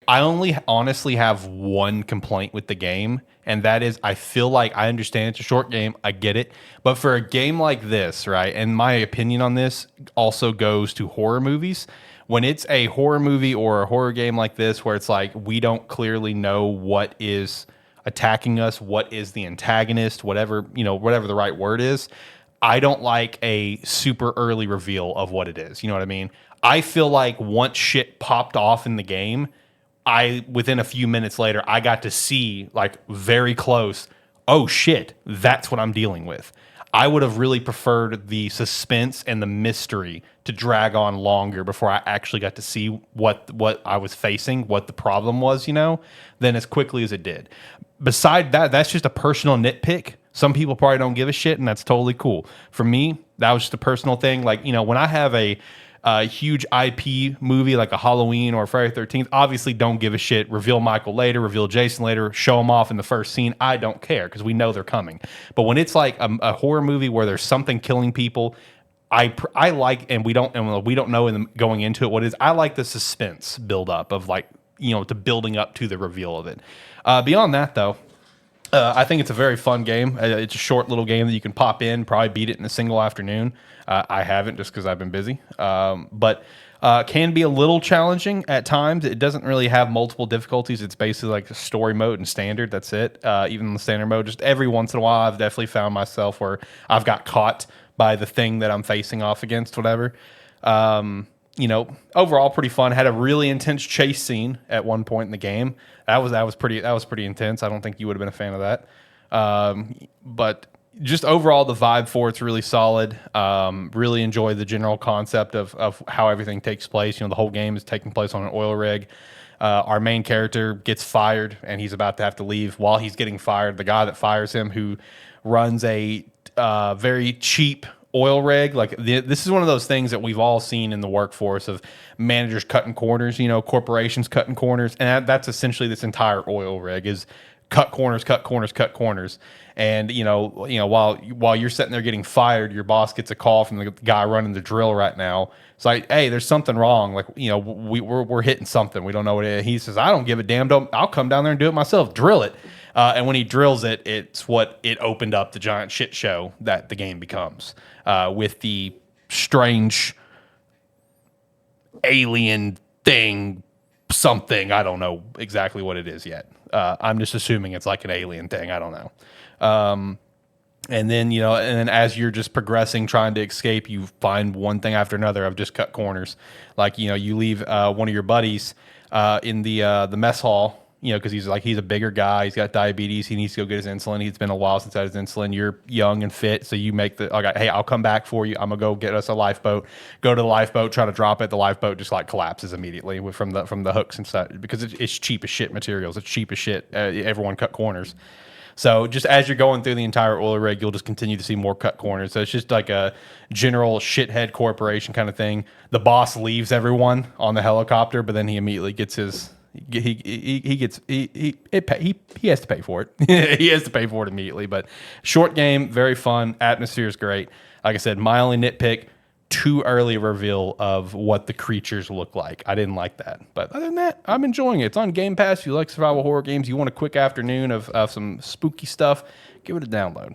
I only honestly have one complaint with the game, and that is I feel like I understand it's a short game. I get it. But for a game like this, right, and my opinion on this also goes to horror movies. When it's a horror movie or a horror game like this, where it's like we don't clearly know what is attacking us, what is the antagonist, whatever, whatever the right word is, I don't like a super early reveal of what it is. You know what I mean? I feel like once shit popped off in the game, within a few minutes later, I got to see like very close, oh shit, that's what I'm dealing with. I would have really preferred the suspense and the mystery to drag on longer before I actually got to see what I was facing, what the problem was, than as quickly as it did. Beside that, that's just a personal nitpick. Some people probably don't give a shit, and that's totally cool. For me, that was just a personal thing. Like, when I have a huge IP movie like a Halloween or Friday 13th, obviously don't give a shit. Reveal Michael later, reveal Jason later, show them off in the first scene. I don't care because we know they're coming. But when it's like a horror movie where there's something killing people, I like, and we don't know going into it what it is. I like the suspense build up of like, to building up to the reveal of it. Beyond that though, I think it's a very fun game. It's a short little game that you can pop in, probably beat it in a single afternoon. I haven't just because I've been busy, but can be a little challenging at times. It doesn't really have multiple difficulties. It's basically like a story mode and standard. That's it. Even in the standard mode, just every once in a while, I've definitely found myself where I've got caught by the thing that I'm facing off against, whatever. Overall pretty fun. Had a really intense chase scene at one point in the game. That was pretty intense. I don't think you would have been a fan of that. But just overall, the vibe for it's really solid. Really enjoy the general concept of how everything takes place. The whole game is taking place on an oil rig. Our main character gets fired, and he's about to have to leave. While he's getting fired, the guy that fires him, who runs a very cheap oil rig, this is one of those things that we've all seen in the workforce of managers cutting corners, corporations cutting corners, and that's essentially this entire oil rig is cut corners, cut corners, cut corners. And while you're sitting there getting fired, your boss gets a call from the guy running the drill right now. It's like, hey, there's something wrong. Like, we're hitting something. We don't know what it is. He says, I don't give a damn. I'll come down there and do it myself. Drill it. And when he drills it, it's what it opened up the giant shit show that the game becomes, with the strange alien thing, something. I don't know exactly what it is yet. I'm just assuming it's like an alien thing. I don't know. And then as you're just progressing, trying to escape, you find one thing after another of just cut corners. Like, you leave one of your buddies in the mess hall, because he's a bigger guy. He's got diabetes. He needs to go get his insulin. It's been a while since he had his insulin. You're young and fit, so you make hey, I'll come back for you. I'm gonna go get us a lifeboat. Go to the lifeboat, try to drop it. The lifeboat just collapses immediately from the hooks and stuff because it's cheap as shit materials. It's cheap as shit. Everyone cut corners. So just as you're going through the entire oil rig, you'll just continue to see more cut corners. So it's just like a general shithead corporation kind of thing. The boss leaves everyone on the helicopter, but then he immediately gets his he has to pay for it. He has to pay for it immediately. But short game, very fun. Atmosphere is great. Like I said, my only nitpick: too early reveal of what the creatures look like. I didn't like that. But other than that, I'm enjoying it. It's on Game Pass. If you like survival horror games, you want a quick afternoon of some spooky stuff, give it a download.